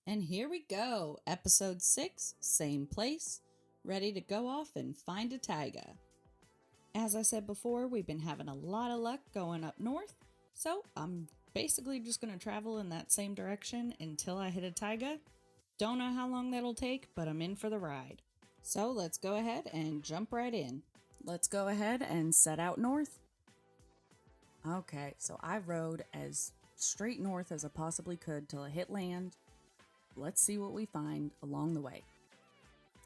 And here we go, episode 6, same place, ready to go off and find a taiga. As I said before, we've been having a lot of luck going up north, so I'm basically just going to travel in that same direction until I hit a taiga. Don't know how long that'll take, but I'm in for the ride. So let's go ahead and jump right in. Let's go ahead and set out north. Okay, so I rode as straight north as I possibly could till I hit land. Let's see what we find along the way.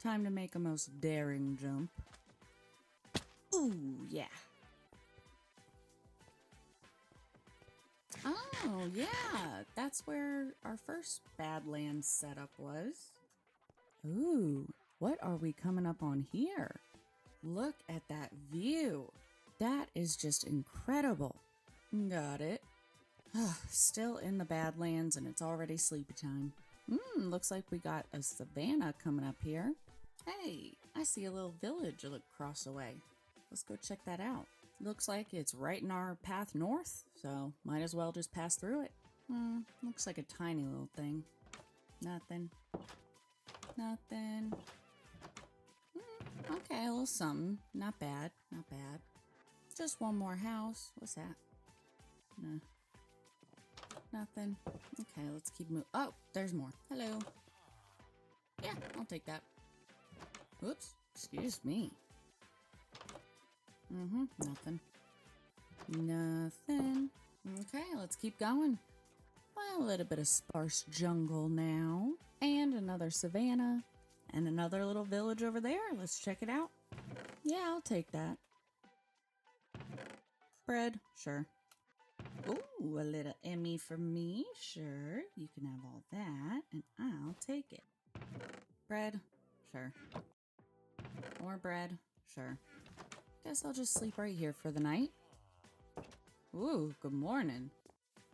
Time to make a most daring jump. Ooh, yeah. Oh, yeah. That's where our first Badlands setup was. Ooh, what are we coming up on here? Look at that view. That is just incredible. Got it. Still in the Badlands and it's already sleepy time. Looks like we got a savanna coming up here. Hey, I see a little village across the way. Let's go check that out. Looks like it's right in our path north, so might as well just pass through it. Looks like a tiny little thing. Nothing. Okay, a little something. Not bad, not bad. Just one more house. What's that? Nah. Nothing. Okay, let's keep moving. Oh, there's more. Hello. Yeah, I'll take that. Oops, excuse me. Nothing. Nothing. Okay, let's keep going. Well, a little bit of sparse jungle now. And another savanna. And another little village over there. Let's check it out. Yeah, I'll take that. Bread, sure. Ooh, a little Emmy for me. Sure, you can have all that, and I'll take it. Bread, sure. More bread, sure. Guess I'll just sleep right here for the night. Ooh, good morning.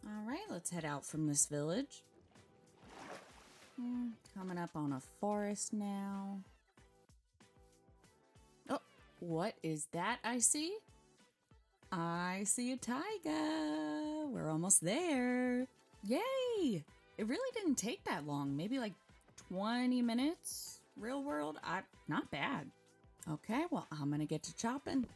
All right, let's head out from this village. Coming up on a forest now. Oh, what is that I see? I see a taiga. We're almost there. Yay! It really didn't take that long. Maybe like 20 minutes. Real world, not bad. Okay, well, I'm gonna get to chopping.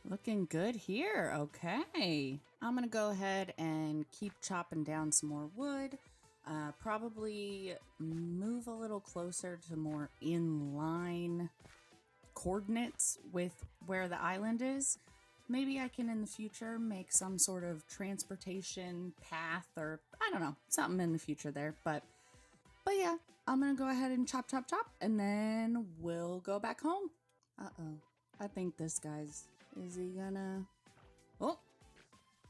Looking good here. Okay. I'm gonna go ahead and keep chopping down some more wood. Probably move a little closer to more in-line coordinates with where the island is. Maybe I can in the future make some sort of transportation path or I don't know, something in the future there. But yeah, I'm gonna go ahead and chop, and then we'll go back home. Uh-oh. I think this guy's... Is he gonna... Oh!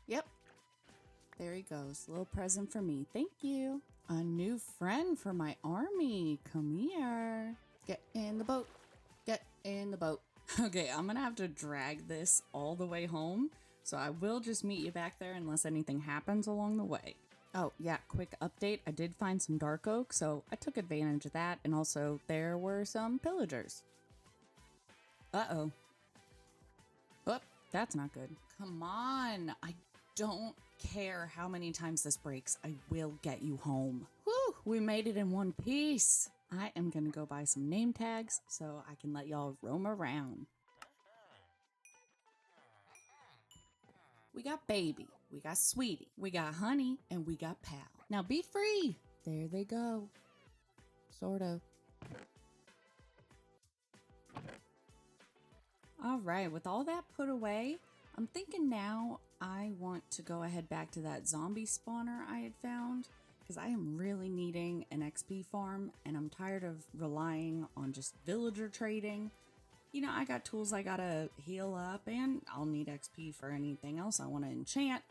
Yep. There he goes. A little present for me. Thank you. A new friend for my army. Come here. Get in the boat. Get in the boat. Okay, I'm gonna have to drag this all the way home. So I will just meet you back there unless anything happens along the way. Oh, yeah, quick update. I did find some dark oak, so I took advantage of that. And also, there were some pillagers. Uh-oh. Oh, that's not good. Come on. I don't care how many times this breaks. I will get you home. Whew, we made it in one piece. I am going to go buy some name tags so I can let y'all roam around. We got Baby, we got Sweetie, we got Honey, and we got Pal. Now be free. There they go. Sort of. All right, with all that put away, I'm thinking now I want to go ahead back to that zombie spawner I had found because I am really needing an XP farm and I'm tired of relying on just villager trading. You know, I got tools I gotta heal up and I'll need XP for anything else I want to enchant.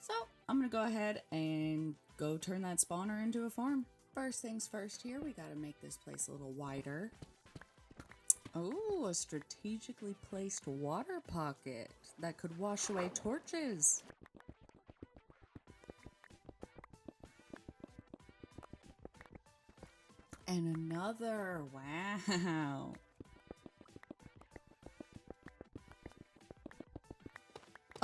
So I'm gonna go ahead and go turn that spawner into a farm. First things first here, we gotta make this place a little wider. Oh, a strategically placed water pocket that could wash away torches. And another. Wow.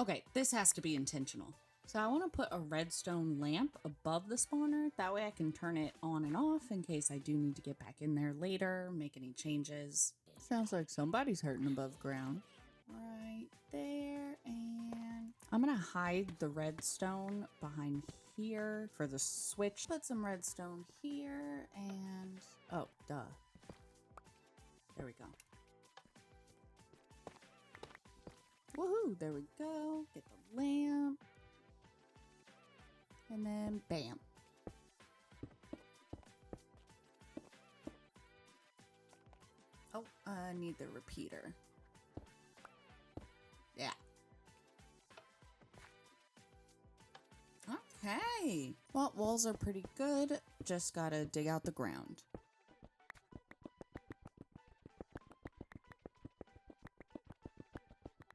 Okay, this has to be intentional. So I want to put a redstone lamp above the spawner. That way I can turn it on and off in case I do need to get back in there later, make any changes. Sounds like somebody's hurting above ground. Right there, and I'm gonna hide the redstone behind here for the switch. Put some redstone here and, oh, duh. There we go. Woohoo, there we go. Get the lamp. And then bam. Oh, I need the repeater. Yeah. Okay. Well, walls are pretty good. Just gotta dig out the ground.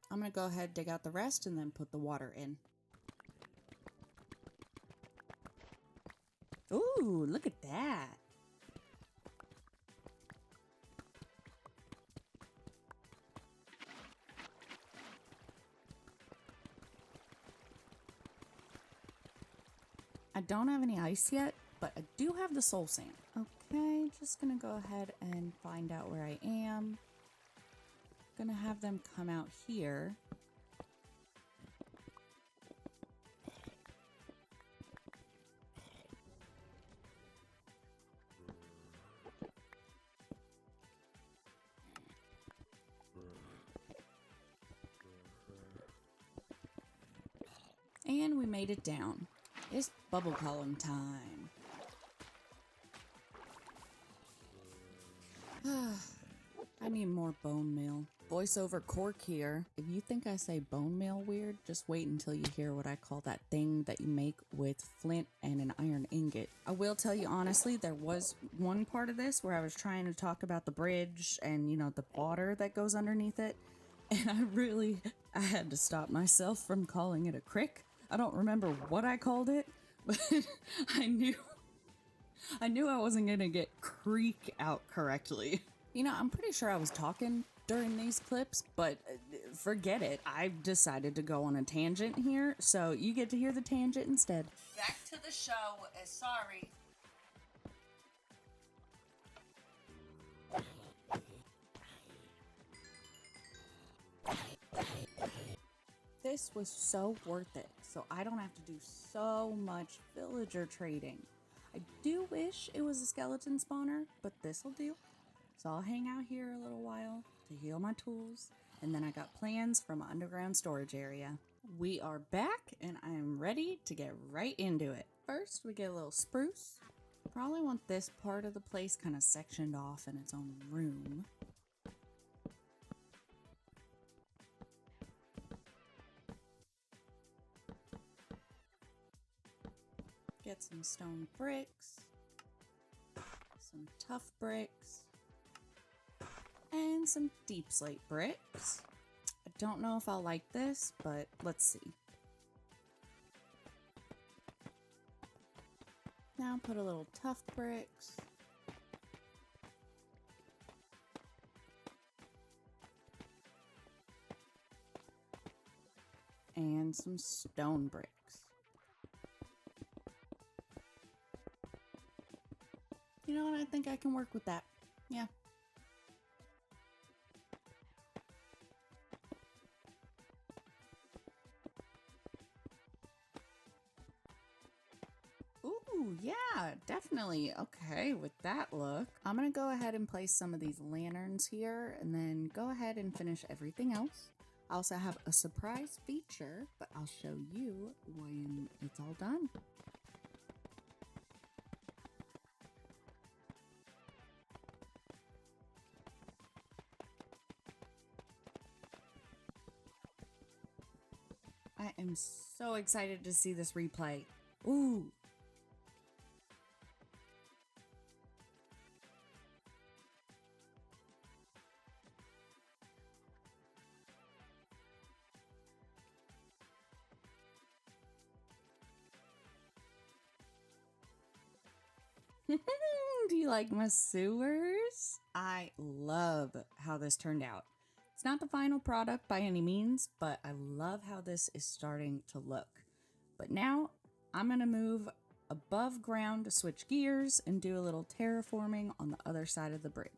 I'm gonna go ahead, dig out the rest, and then put the water in. Ooh, look at that. I don't have any ice yet, but I do have the soul sand. Okay, just gonna go ahead and find out where I am. Gonna have them come out here. And we made it down. It's bubble column time. I need more bone meal. Voiceover Cork here. If you think I say bone meal weird, just wait until you hear what I call that thing that you make with flint and an iron ingot. I will tell you honestly, there was one part of this where I was trying to talk about the bridge and, you know, the water that goes underneath it. And I had to stop myself from calling it a crick. I don't remember what I called it, but I knew I wasn't gonna get creak out correctly. You know, I'm pretty sure I was talking during these clips, but forget it. I've decided to go on a tangent here, so you get to hear the tangent instead. Back to the show. Sorry. This was so worth it, so I don't have to do so much villager trading. I do wish it was a skeleton spawner, but this'll do. So I'll hang out here a little while to heal my tools, and then I got plans for my underground storage area. We are back, and I am ready to get right into it. First, we get a little spruce. Probably want this part of the place kind of sectioned off in its own room. Get some stone bricks, some tough bricks, and some deep slate bricks. I don't know if I'll like this, but let's see. Now put a little tough bricks. And some stone bricks. You know what? I think I can work with that. Yeah. Ooh, yeah, definitely. Okay, with that look, I'm gonna go ahead and place some of these lanterns here and then go ahead and finish everything else. I also have a surprise feature, but I'll show you when it's all done. I am so excited to see this replay. Ooh. Do you like my sewers? I love how this turned out. It's not the final product by any means, but I love how this is starting to look. But now I'm going to move above ground to switch gears and do a little terraforming on the other side of the bridge.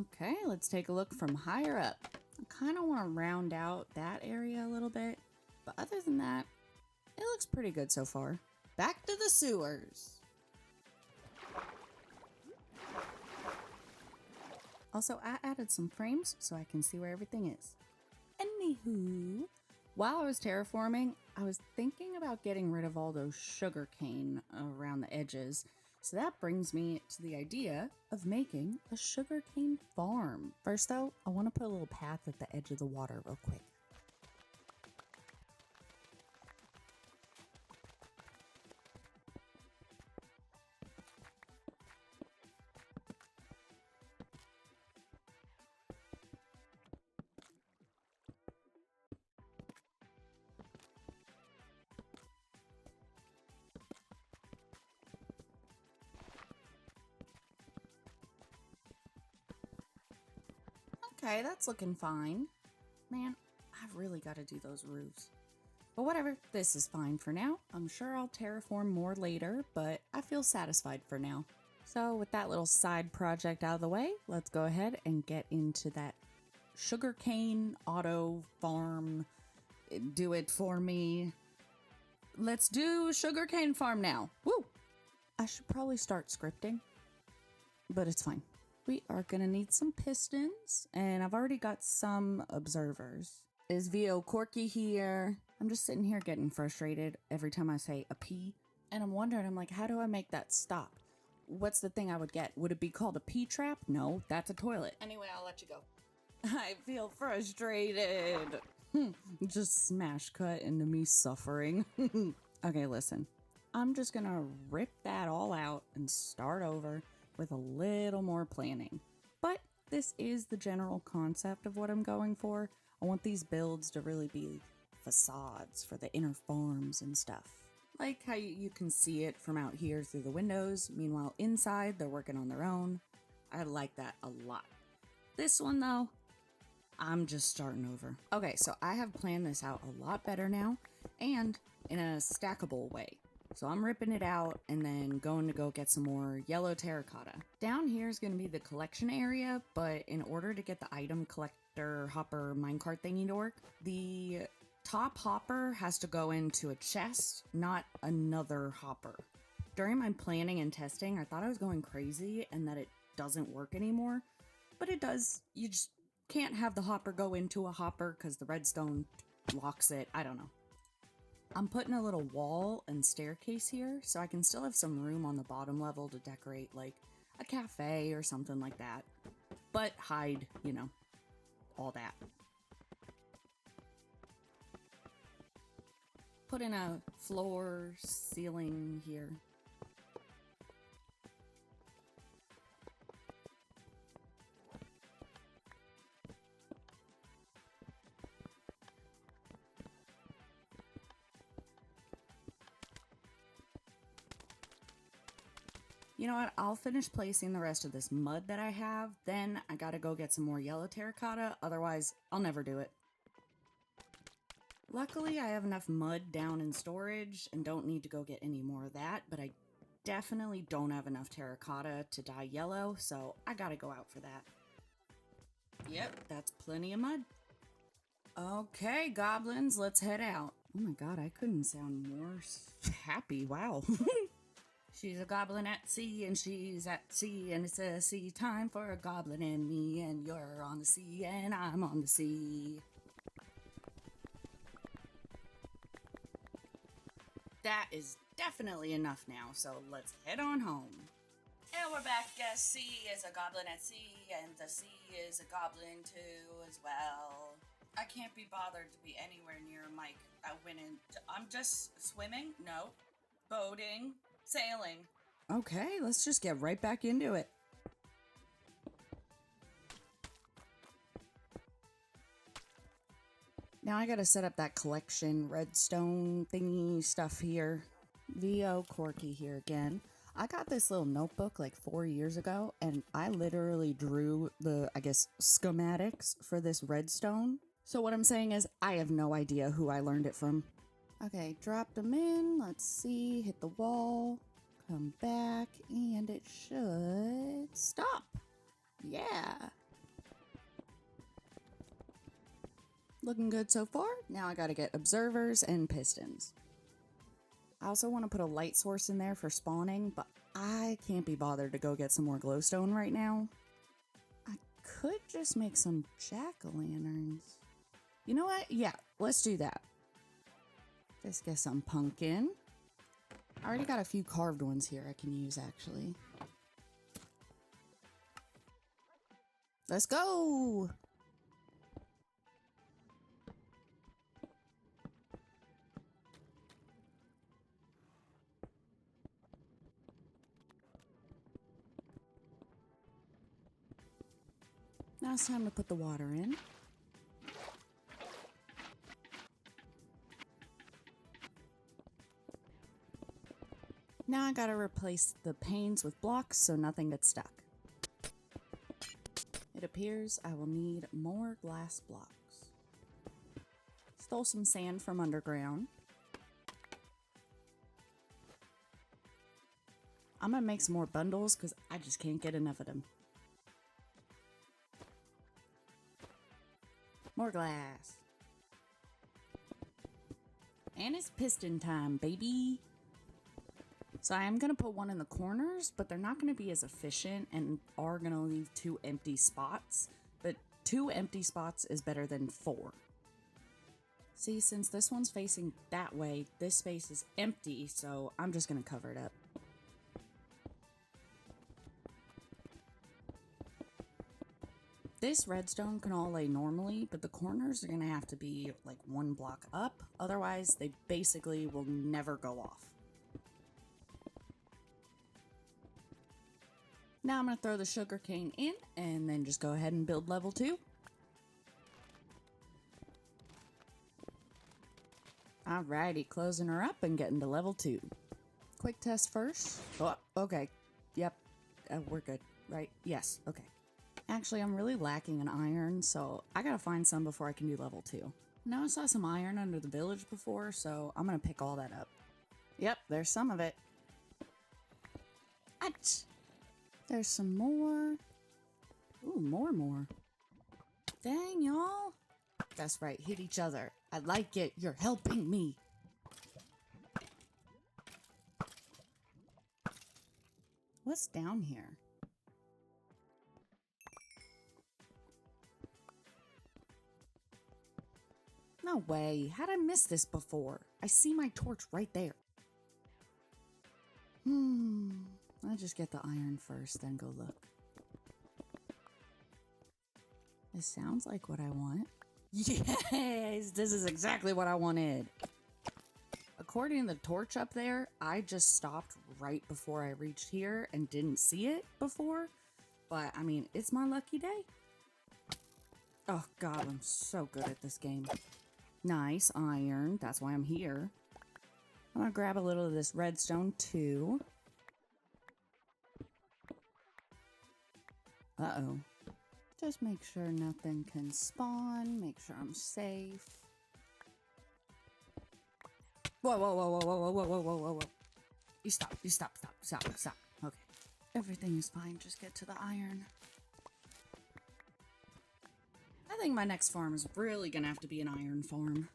Okay, let's take a look from higher up. I kind of want to round out that area a little bit, but other than that, it looks pretty good so far. Back to the sewers. Also, I added some frames so I can see where everything is. Anywho, while I was terraforming, I was thinking about getting rid of all those sugarcane around the edges. So that brings me to the idea of making a sugarcane farm. First though, I want to put a little path at the edge of the water real quick. Okay, that's looking fine. Man, I've really got to do those roofs. But whatever, this is fine for now. I'm sure I'll terraform more later, but I feel satisfied for now. So with that little side project out of the way, let's go ahead and get into that sugarcane auto farm. Do it for me. Let's do sugarcane farm now. Woo! I should probably start scripting, but it's fine. We are going to need some pistons, and I've already got some observers. Is VO Corky here? I'm just sitting here getting frustrated every time I say a P, and I'm wondering, I'm like, how do I make that stop? What's the thing I would get? Would it be called a P trap? No, that's a toilet. Anyway, I'll let you go. I feel frustrated. Just smash cut into me suffering. Okay, listen. I'm just going to rip that all out and start over with a little more planning. But this is the general concept of what I'm going for. I want these builds to really be facades for the inner farms and stuff. Like how you can see it from out here through the windows. Meanwhile, inside, they're working on their own. I like that a lot. This one, though, I'm just starting over. Okay, so I have planned this out a lot better now, and in a stackable way. So I'm ripping it out and then going to go get some more yellow terracotta. Down here is going to be the collection area, but in order to get the item collector hopper minecart thingy to work, the top hopper has to go into a chest, not another hopper. During my planning and testing, I thought I was going crazy and that it doesn't work anymore, but it does. You just can't have the hopper go into a hopper because the redstone blocks it. I don't know. I'm putting a little wall and staircase here so I can still have some room on the bottom level to decorate like a cafe or something like that, but hide, you know, all that. Put in a floor ceiling here. You know what? I'll finish placing the rest of this mud that I have. Then I gotta go get some more yellow terracotta. Otherwise, I'll never do it. Luckily, I have enough mud down in storage and don't need to go get any more of that. But I definitely don't have enough terracotta to dye yellow. So I gotta go out for that. Yep, that's plenty of mud. Okay, goblins, let's head out. Oh my god, I couldn't sound more happy. Wow. She's a goblin at sea, and she's at sea, and it's a sea time for a goblin and me, and you're on the sea, and I'm on the sea. That is definitely enough now, so let's head on home. And we're back. Yes, sea is a goblin at sea, and the sea is a goblin too as well. I can't be bothered to be anywhere near a mic. I'm just swimming? No. Boating. Sailing. Okay, let's just get right back into it. Now I gotta set up that collection redstone thingy stuff here. VO Corky here again. I got this little notebook like 4 years ago, and I literally drew the, I guess, schematics for this redstone. So what I'm saying is, I have no idea who I learned it from. Okay, dropped them in. Let's see, hit the wall, come back, and it should stop. Yeah. Looking good so far. Now I gotta get observers and pistons. I also want to put a light source in there for spawning, but I can't be bothered to go get some more glowstone right now. I could just make some jack-o'-lanterns. You know what? Yeah, let's do that. Just get some pumpkin. I already got a few carved ones here I can use, actually. Let's go! Now it's time to put the water in. Now I gotta replace the panes with blocks so nothing gets stuck. It appears I will need more glass blocks. Stole some sand from underground. I'm gonna make some more bundles because I just can't get enough of them. More glass. And it's piston time, baby. So I am going to put one in the corners, but they're not going to be as efficient and are going to leave 2 empty spots. But 2 empty spots is better than 4. See, since this one's facing that way, this space is empty, so I'm just going to cover it up. This redstone can all lay normally, but the corners are going to have to be like 1 block up. Otherwise, they basically will never go off. Now I'm going to throw the sugarcane in and then just go ahead and build level 2. Alrighty, closing her up and getting to level 2. Quick test first. Oh, okay. Yep. We're good, right? Yes, okay. Actually, I'm really lacking in iron, so I gotta find some before I can do level 2. Now I saw some iron under the village before, so I'm gonna pick all that up. Yep, there's some of it. Ouch! There's some more. Ooh, more. Dang, y'all. That's right, hit each other. I like it. You're helping me. What's down here? No way. How'd I miss this before? I see my torch right there. I'll just get the iron first, then go look. It sounds like what I want. Yes! This is exactly what I wanted. According to the torch up there, I just stopped right before I reached here and didn't see it before. But, I mean, it's my lucky day. Oh, God, I'm so good at this game. Nice iron. That's why I'm here. I'm gonna grab a little of this redstone too. Uh-oh. Just make sure nothing can spawn. Make sure I'm safe. Whoa. You stop. Okay. Everything is fine. Just get to the iron. I think my next farm is really gonna have to be an iron farm.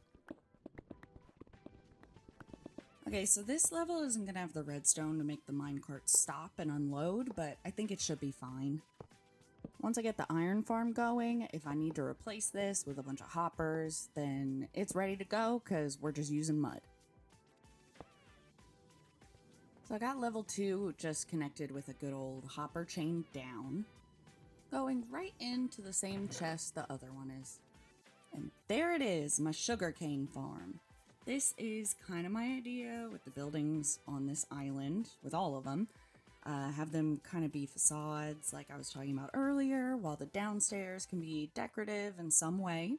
Okay, so this level isn't gonna have the redstone to make the minecart stop and unload, but I think it should be fine. Once I get the iron farm going, if I need to replace this with a bunch of hoppers, then it's ready to go because we're just using mud. So I got level 2 just connected with a good old hopper chain down, going right into the same chest the other one is. And there it is, my sugarcane farm. This is kind of my idea with the buildings on this island, with all of them. Have them kind of be facades like I was talking about earlier, while the downstairs can be decorative in some way.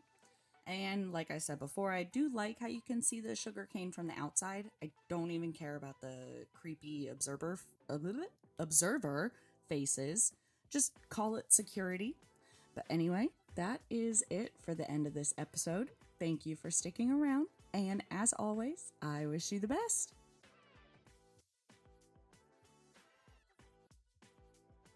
And like I said before, I do like how you can see the sugarcane from the outside. I don't even care about the creepy observer faces. Just call it security. But anyway, that is it for the end of this episode. Thank you for sticking around. And as always, I wish you the best.